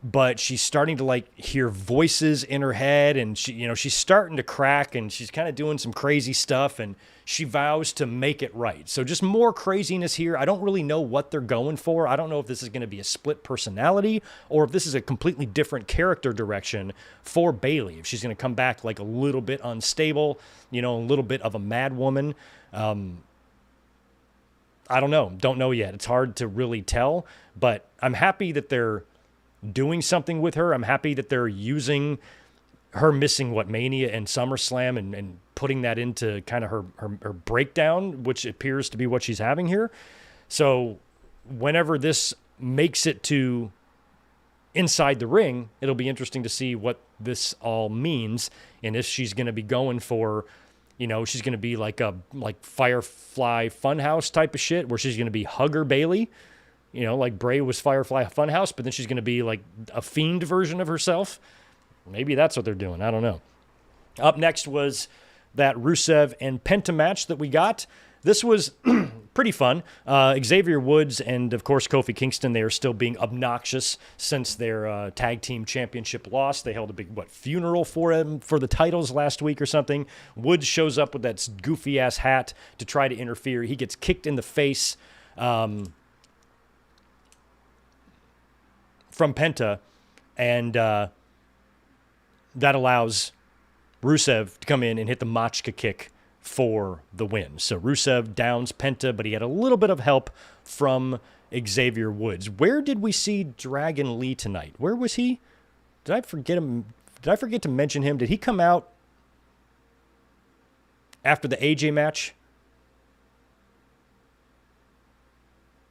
but she's starting to like hear voices in her head, and she's starting to crack, and she's kind of doing some crazy stuff, and she vows to make it right. So just more craziness here. I don't really know what they're going for. I don't know if this is going to be a split personality or if this is a completely different character direction for Bayley. If she's going to come back like a little bit unstable, a little bit of a mad woman. I don't know. Don't know yet. It's hard to really tell, but I'm happy that they're doing something with her. I'm happy that they're using her missing Mania and SummerSlam and putting that into kind of her breakdown, which appears to be what she's having here. So whenever this makes it to inside the ring, it'll be interesting to see what this all means and if she's going to be going for... she's going to be like Firefly Funhouse type of shit where she's going to be Hugger Bayley, like Bray was Firefly Funhouse, but then she's going to be like a fiend version of herself. Maybe that's what they're doing. I don't know. Up next was that Rusev and Penta match that we got. This was pretty fun. Xavier Woods and, of course, Kofi Kingston, they are still being obnoxious since their tag team championship loss. They held a big, funeral for him for the titles last week or something. Woods shows up with that goofy-ass hat to try to interfere. He gets kicked in the face from Penta, and that allows Rusev to come in and hit the Machka kick for the win. So Rusev downs Penta, but he had a little bit of help from Xavier Woods. Where did we see Dragon Lee tonight? Where was he? Did I forget him? Did I forget to mention him? Did he come out after the AJ match?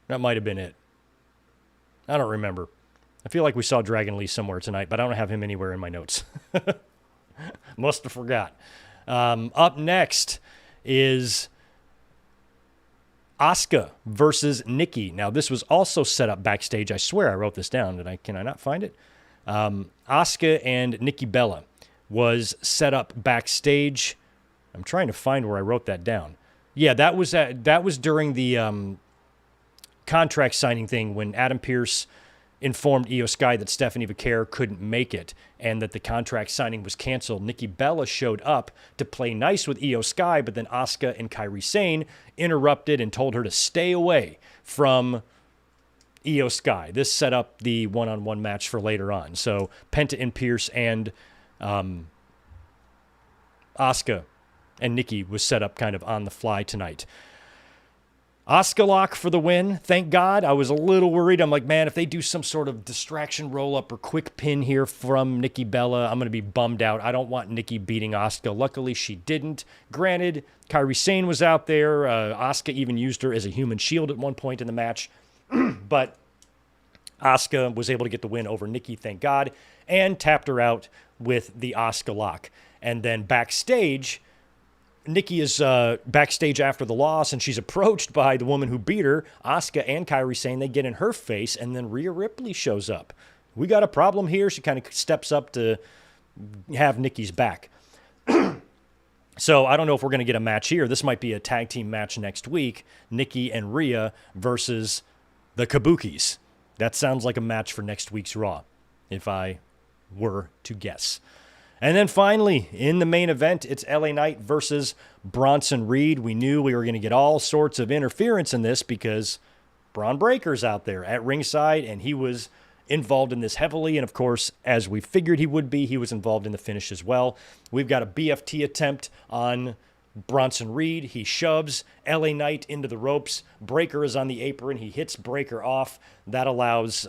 That might have been it. I don't remember. I feel like we saw Dragon Lee somewhere tonight, but I don't have him anywhere in my notes. Must have forgot. Up next is Asuka versus Nikki. Now, this was also set up backstage. I swear I wrote this down. Can I not find it? Asuka and Nikki Bella was set up backstage. I'm trying to find where I wrote that down. Yeah, that was during the contract signing thing when Adam Pearce informed Io Sky that Stephanie Vaquer couldn't make it and that the contract signing was canceled. Nikki Bella showed up to play nice with Io Sky, but then Asuka and Kairi Sane interrupted and told her to stay away from Io Sky. This set up the one-on-one match for later on. So Penta and Pearce and Asuka and Nikki was set up kind of on the fly tonight. Asuka lock for the win. Thank God. I was a little worried. I'm like, man, if they do some sort of distraction roll-up or quick pin here from Nikki Bella, I'm going to be bummed out. I don't want Nikki beating Asuka. Luckily, she didn't. Granted, Kairi Sane was out there. Asuka even used her as a human shield at one point in the match. But Asuka was able to get the win over Nikki, thank God, and tapped her out with the Asuka lock. And then backstage, Nikki is backstage after the loss, and she's approached by the woman who beat her, Asuka and Kairi Sane. They get in her face, and then Rhea Ripley shows up. We got a problem here. She kind of steps up to have Nikki's back. So I don't know if we're going to get a match here. This might be a tag team match next week. Nikki and Rhea versus the Kabukis. That sounds like a match for next week's Raw, if I were to guess. And then finally, in the main event, it's LA Knight versus Bronson Reed. We knew we were going to get all sorts of interference in this because Braun Breaker's out there at ringside, and he was involved in this heavily. And, of course, as we figured he would be, he was involved in the finish as well. We've got a BFT attempt on Bronson Reed. He shoves LA Knight into the ropes. Breaker is on the apron. He hits Breaker off. That allows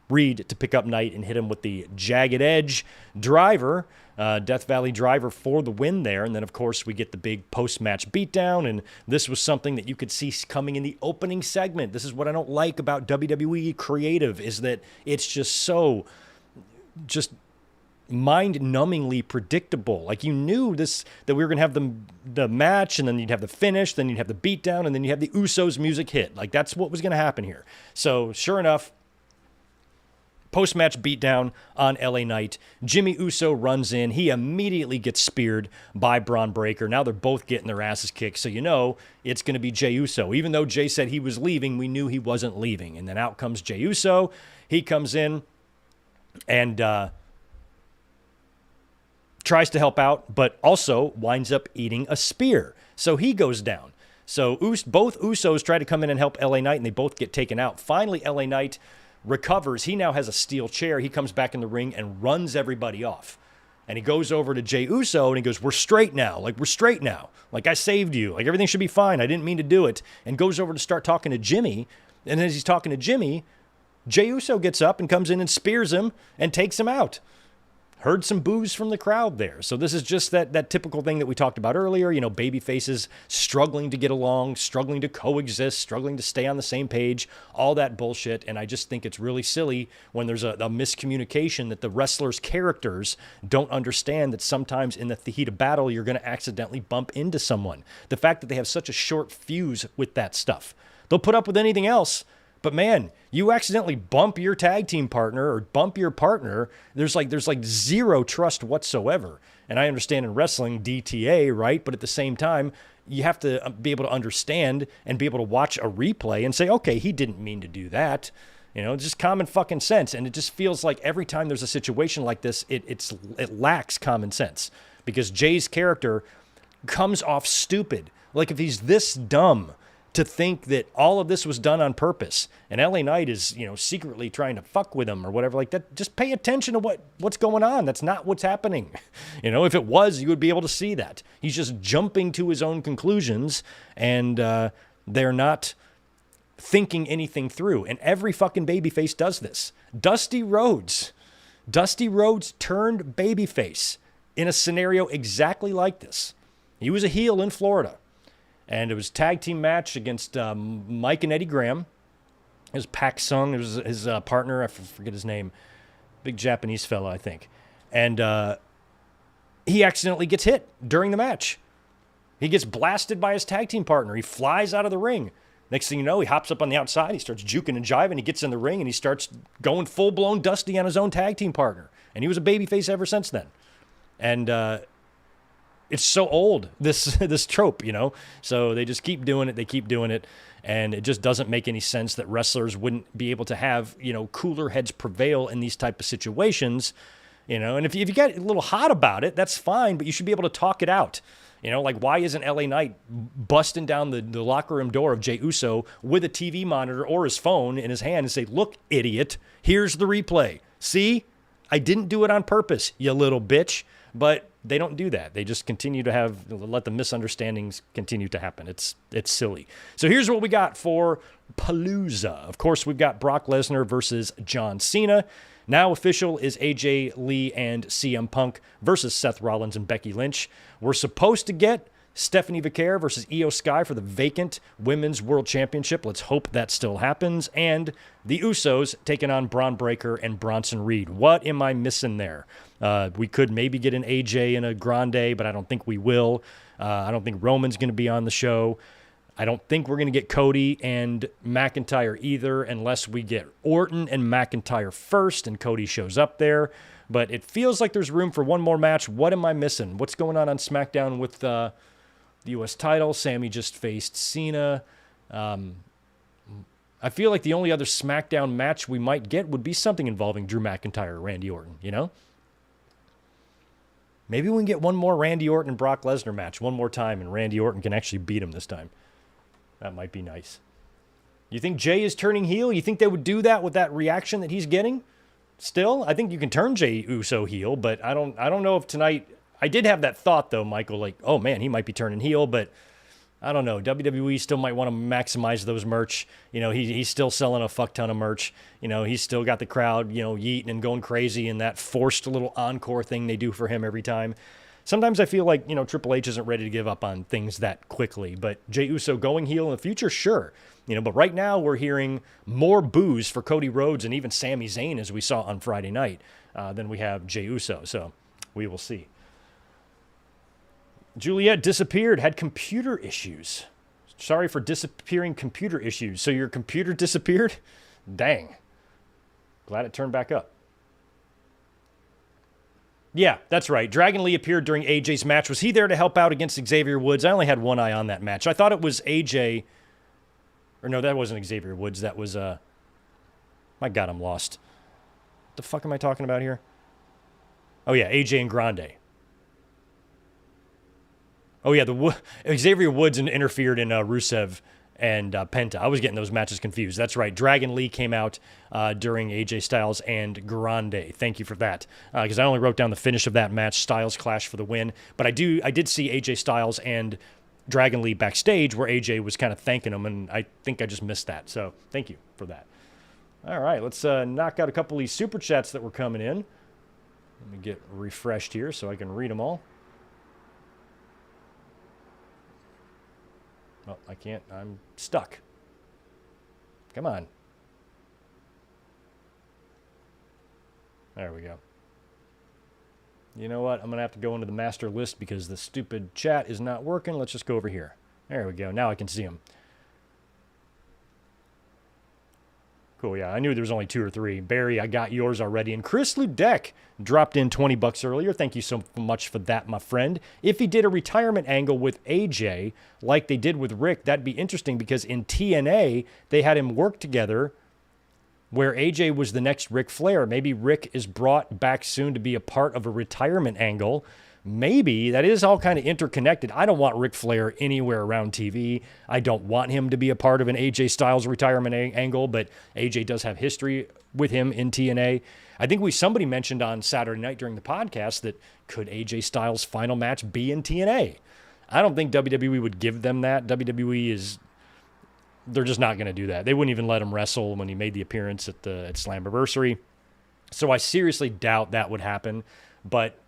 Reed to pick up Knight and hit him with the Jagged Edge driver, Death Valley driver for the win there. And then, of course, we get the big post-match beatdown, and this was something that you could see coming in the opening segment. This is what I don't like about WWE Creative, is that it's just mind-numbingly predictable. Like, you knew this, that we were going to have the match, and then you'd have the finish, then you'd have the beatdown, and then you have the Usos music hit. Like, that's what was going to happen here. So, sure enough, post-match beatdown on LA Knight. Jimmy Uso runs in. He immediately gets speared by Braun Breaker. Now they're both getting their asses kicked, so you know it's going to be Jey Uso. Even though Jey said he was leaving, we knew he wasn't leaving. And then out comes Jey Uso. He comes in and tries to help out, but also winds up eating a spear. So he goes down. So both Usos try to come in and help LA Knight, and they both get taken out. Finally, LA Knight recovers. He now has a steel chair. He comes back in the ring and runs everybody off. And he goes over to Jey Uso and he goes, we're straight now. Like, we're straight now. Like, I saved you. Like, everything should be fine. I didn't mean to do it. And goes over to start talking to Jimmy. And as he's talking to Jimmy, Jey Uso gets up and comes in and spears him and takes him out. Heard some boos from the crowd there. So this is just that typical thing that we talked about earlier. You know, baby faces struggling to get along, struggling to coexist, struggling to stay on the same page, all that bullshit. And I just think it's really silly when there's a miscommunication that the wrestlers' characters don't understand that sometimes in the heat of battle, you're going to accidentally bump into someone. The fact that they have such a short fuse with that stuff. They'll put up with anything else, But man, you accidentally bump your tag team partner or bump your partner. There's like zero trust whatsoever. And I understand in wrestling DTA, right? But at the same time, you have to be able to understand and be able to watch a replay and say, okay, he didn't mean to do that. You know, just common fucking sense. And it just feels like every time there's a situation like this, it lacks common sense because Jay's character comes off stupid. Like if he's this dumb to think that all of this was done on purpose and LA Knight is, you know, secretly trying to fuck with him or whatever like that, just pay attention to what's going on. That's not what's happening. You know, if it was, you would be able to see that. He's just jumping to his own conclusions and they're not thinking anything through. And every fucking babyface does this. Dusty Rhodes turned babyface in a scenario exactly like this. He was a heel in Florida. And it was a tag team match against Mike and Eddie Graham. It was Pak Sung. It was his partner. I forget his name. Big Japanese fella, I think. And he accidentally gets hit during the match. He gets blasted by his tag team partner. He flies out of the ring. Next thing you know, he hops up on the outside. He starts juking and jiving. He gets in the ring, and he starts going full-blown Dusty on his own tag team partner. And he was a babyface ever since then. And it's so old, this trope, you know? So they just keep doing it. They keep doing it. And it just doesn't make any sense that wrestlers wouldn't be able to have, you know, cooler heads prevail in these type of situations, you know? And if you get a little hot about it, that's fine, but you should be able to talk it out. You know, like why isn't LA Knight busting down the locker room door of Jey Uso with a TV monitor or his phone in his hand and say, look, idiot, here's the replay. See, I didn't do it on purpose, you little bitch. But they don't do that. They just continue to let the misunderstandings continue to happen. It's silly. So here's what we got for Palooza. Of course, we've got Brock Lesnar versus John Cena. Now official is AJ Lee and CM Punk versus Seth Rollins and Becky Lynch. We're supposed to get Stephanie Vaquer versus Io Sky for the vacant Women's World Championship. Let's hope that still happens. And the Usos taking on Braun Breaker and Bronson Reed. What am I missing there? We could maybe get an AJ and a Grande, but I don't think we will. I don't think Roman's going to be on the show. I don't think we're going to get Cody and McIntyre either unless we get Orton and McIntyre first and Cody shows up there. But it feels like there's room for one more match. What am I missing? What's going on SmackDown with the U.S. title? Sammy just faced Cena. I feel like the only other SmackDown match we might get would be something involving Drew McIntyre or Randy Orton, you know? Maybe we can get one more Randy Orton and Brock Lesnar match one more time, and Randy Orton can actually beat him this time. That might be nice. You think Jay is turning heel? You think they would do that with that reaction that he's getting? Still, I think you can turn Jey Uso heel, but I don't know if tonight. I did have that thought though, Michael, like, oh man, he might be turning heel, but I don't know. WWE still might want to maximize those merch. You know, he's still selling a fuck ton of merch. You know, he's still got the crowd, you know, yeeting and going crazy and that forced little encore thing they do for him every time. Sometimes I feel like, you know, Triple H isn't ready to give up on things that quickly, but Jey Uso going heel in the future, sure. You know, but right now we're hearing more boos for Cody Rhodes and even Sami Zayn, as we saw on Friday night, than we have Jey Uso. So we will see. Juliet disappeared, had computer issues. Sorry for disappearing computer issues. So your computer disappeared? Dang. Glad it turned back up. Yeah, that's right. Dragon Lee appeared during AJ's match. Was he there to help out against Xavier Woods? I only had one eye on that match. I thought it was AJ. Or no, that wasn't Xavier Woods. That was, my God, I'm lost. What the fuck am I talking about here? Oh, yeah, AJ and Grande. Oh, yeah, Xavier Woods interfered in Rusev and Penta. I was getting those matches confused. That's right. Dragon Lee came out during AJ Styles and Grande. Thank you for that. Because I only wrote down the finish of that match, Styles Clash for the win. But I did see AJ Styles and Dragon Lee backstage where AJ was kind of thanking him, and I think I just missed that. So thank you for that. All right, let's knock out a couple of these super chats that were coming in. Let me get refreshed here so I can read them all. Oh, I can't. I'm stuck. Come on. There we go. You know what? I'm going to have to go into the master list because the stupid chat is not working. Let's just go over here. There we go. Now I can see them. Cool, yeah. I knew there was only 2 or 3. Barry, I got yours already. And Chris Ludek dropped in $20 earlier. Thank you so much for that, my friend. If he did a retirement angle with AJ, like they did with Rick, that'd be interesting because in TNA, they had him work together where AJ was the next Ric Flair. Maybe Rick is brought back soon to be a part of a retirement angle. Maybe that is all kind of interconnected. I don't want Ric Flair anywhere around TV. I don't want him to be a part of an AJ Styles retirement angle, but AJ does have history with him in TNA. I think somebody mentioned on Saturday night during the podcast that could AJ Styles' final match be in TNA? I don't think WWE would give them that. They're just not going to do that. They wouldn't even let him wrestle when he made the appearance at Slammiversary. So I seriously doubt that would happen, but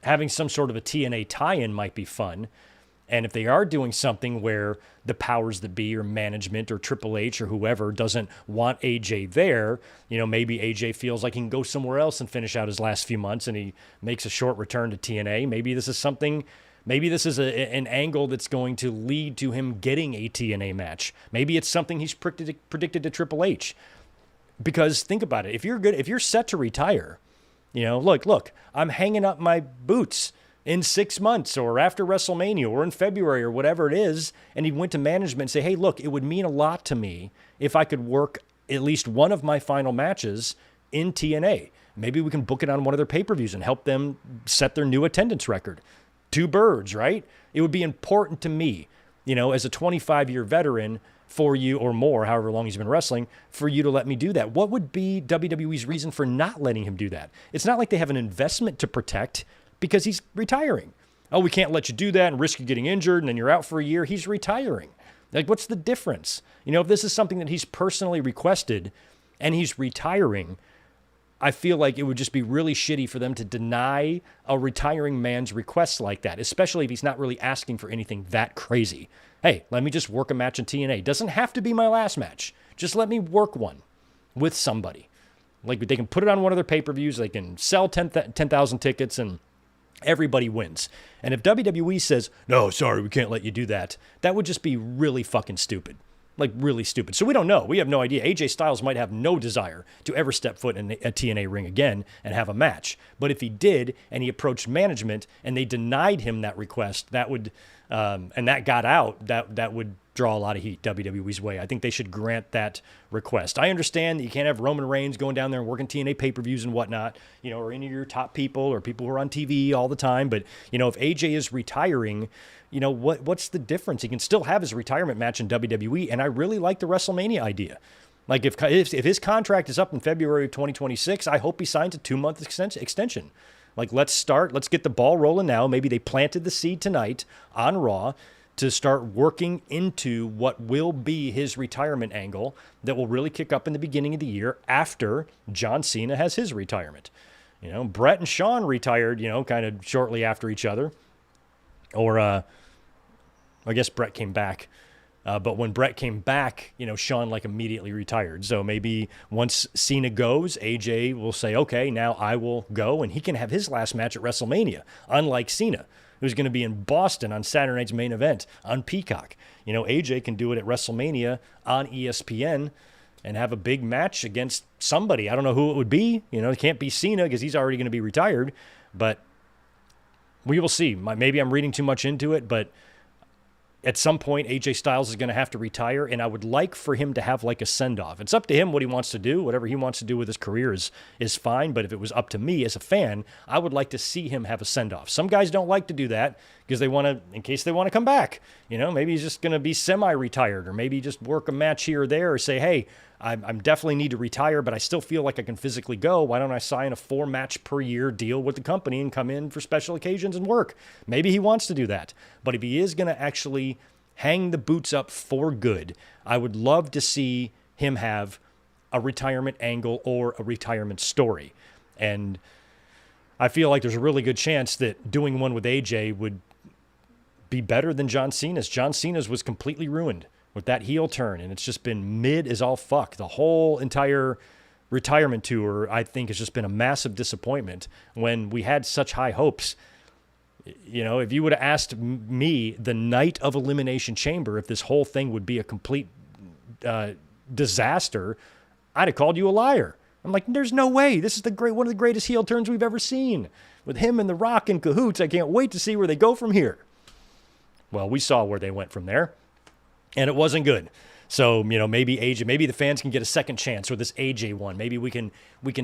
having some sort of a TNA tie-in might be fun. And if they are doing something where the powers that be or management or Triple H or whoever doesn't want AJ there, maybe AJ feels like he can go somewhere else and finish out his last few months and he makes a short return to TNA. Maybe this is an angle that's going to lead to him getting a TNA match. Maybe it's something he's predicted to Triple H. Because think about it. If you're set to retire, look, I'm hanging up my boots in 6 months or after WrestleMania or in February or whatever it is. And he went to management and say, hey, look, it would mean a lot to me if I could work at least one of my final matches in TNA. Maybe we can book it on one of their pay-per-views and help them set their new attendance record. 2 birds, right? It would be important to me, as a 25-year veteran for you or more, however long he's been wrestling, for you to let me do that. What would be WWE's reason for not letting him do that? It's not like they have an investment to protect because he's retiring. Oh, we can't let you do that and risk you getting injured and then you're out for a year. He's retiring. Like, what's the difference? If this is something that he's personally requested and he's retiring, I feel like it would just be really shitty for them to deny a retiring man's requests like that, especially if he's not really asking for anything that crazy. Hey, let me just work a match in TNA. Doesn't have to be my last match. Just let me work one with somebody. Like, they can put it on one of their pay-per-views. They can sell 10,000 tickets and everybody wins. And if WWE says, no, sorry, we can't let you do that, that would just be really fucking stupid. Like, really stupid. So we don't know. We have no idea. AJ Styles might have no desire to ever step foot in a TNA ring again and have a match. But if he did, and he approached management, and they denied him that request, that would, and that got out, that would draw a lot of heat WWE's way. I think they should grant that request. I understand that you can't have Roman Reigns going down there and working TNA pay-per-views and whatnot, or any of your top people or people who are on TV all the time. But, if AJ is retiring, what's the difference? He can still have his retirement match in WWE, and I really like the WrestleMania idea. Like, if his contract is up in February of 2026, I hope he signs a 2-month extension. Like, let's get the ball rolling now. Maybe they planted the seed tonight on Raw to start working into what will be his retirement angle that will really kick up in the beginning of the year after John Cena has his retirement. Brett and Shawn retired, kind of shortly after each other. Or, I guess Brett came back. But when Brett came back, Shawn immediately retired. So maybe once Cena goes, AJ will say, okay, now I will go. And he can have his last match at WrestleMania, unlike Cena, who's going to be in Boston on Saturday night's main event on Peacock. AJ can do it at WrestleMania on ESPN and have a big match against somebody. I don't know who it would be. It can't be Cena because he's already going to be retired. But we will see. Maybe I'm reading too much into it, but at some point, AJ Styles is going to have to retire, and I would like for him to have a send-off. It's up to him what he wants to do. Whatever he wants to do with his career is fine, but if it was up to me as a fan, I would like to see him have a send-off. Some guys don't like to do that because in case they want to come back. Maybe he's just going to be semi-retired, or maybe just work a match here or there, or say, hey, I'm definitely need to retire, but I still feel like I can physically go. Why don't I sign a 4-match per year deal with the company and come in for special occasions and work? Maybe he wants to do that. But if he is going to actually hang the boots up for good, I would love to see him have a retirement angle or a retirement story. And I feel like there's a really good chance that doing one with AJ would be better than John Cena's. John Cena's was completely ruined with that heel turn, and it's just been mid as all fuck. The whole entire retirement tour, I think, has just been a massive disappointment when we had such high hopes. If you would have asked me the night of Elimination Chamber if this whole thing would be a complete disaster, I'd have called you a liar. I'm like, there's no way. This is one of the greatest heel turns we've ever seen. With him and The Rock in cahoots, I can't wait to see where they go from here. Well, we saw where they went from there, and it wasn't good. So, maybe AJ, maybe the fans can get a second chance with this AJ one. Maybe we can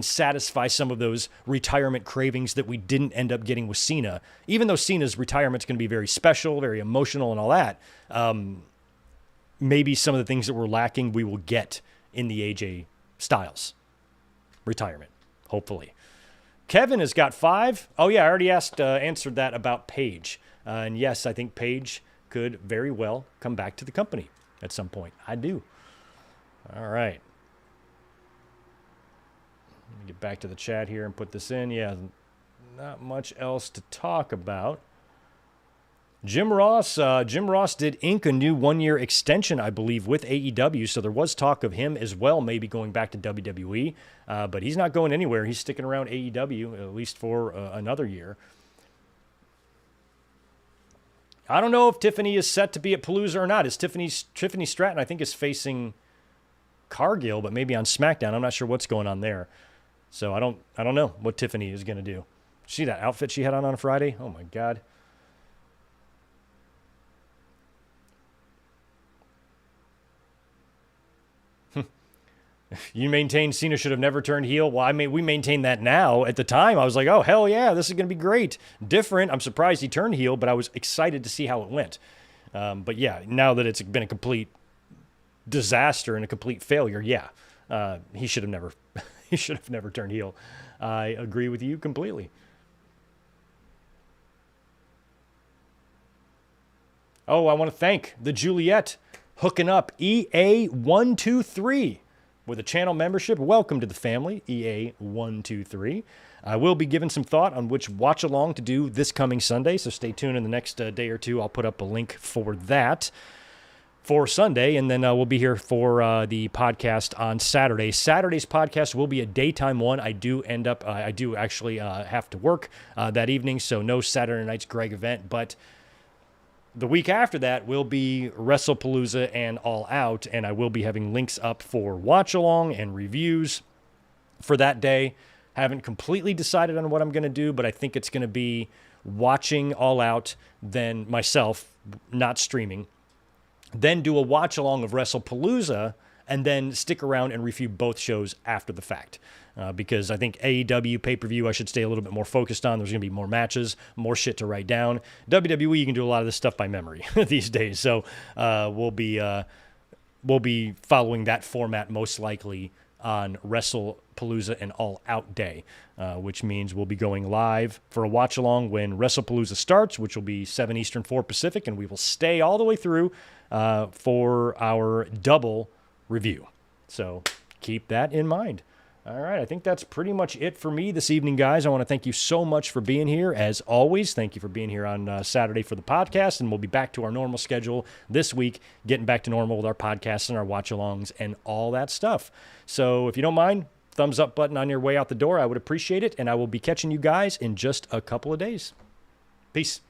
satisfy some of those retirement cravings that we didn't end up getting with Cena. Even though Cena's retirement's going to be very special, very emotional and all that, maybe some of the things that we're lacking we will get in the AJ Styles retirement, hopefully. Kevin has got 5. Oh, yeah, I already answered that about Paige. And yes, I think Paige could very well come back to the company at some point. I do. All right. Let me get back to the chat here and put this in. Yeah, not much else to talk about. Jim Ross did ink a new 1-year extension, I believe, with AEW, so there was talk of him as well maybe going back to WWE, but he's not going anywhere. He's sticking around AEW, at least for another year. I don't know if Tiffany is set to be at Palooza or not. Tiffany Stratton, I think, is facing Cargill, but maybe on SmackDown. I'm not sure what's going on there. So I don't know what Tiffany is going to do. See that outfit she had on Friday? Oh, my God. You maintain Cena should have never turned heel. Well, we maintain that now. At the time, I was like, oh, hell yeah, this is going to be great. Different. I'm surprised he turned heel, but I was excited to see how it went. But yeah, now that it's been a complete disaster and a complete failure, yeah, he should have never turned heel. I agree with you completely. Oh, I want to thank the Juliet hooking up EA123. With a channel membership. Welcome to the family, EA123. I will be giving some thought on which watch-along to do this coming Sunday, so stay tuned in the next day or two. I'll put up a link for that for Sunday, and then we'll be here for the podcast on Saturday. Saturday's podcast will be a daytime one. I do actually have to work that evening, so no Saturday night's Greg event, but the week after that will be Wrestlepalooza and All Out, and I will be having links up for watch-along and reviews for that day. Haven't completely decided on what I'm going to do, but I think it's going to be watching All Out, then myself, not streaming, then do a watch-along of Wrestlepalooza, and then stick around and review both shows after the fact. Because I think AEW pay-per-view I should stay a little bit more focused on. There's going to be more matches, more shit to write down. WWE, you can do a lot of this stuff by memory these days. So we'll be following that format most likely on Wrestlepalooza and All Out Day, which means we'll be going live for a watch-along when Wrestlepalooza starts, which will be 7 Eastern, 4 Pacific, and we will stay all the way through for our double review. So keep that in mind. All right, I think that's pretty much it for me this evening, guys. I want to thank you so much for being here. As always, thank you for being here on Saturday for the podcast, and we'll be back to our normal schedule this week, getting back to normal with our podcasts and our watch-alongs and all that stuff. So if you don't mind, thumbs up button on your way out the door. I would appreciate it, and I will be catching you guys in just a couple of days. Peace.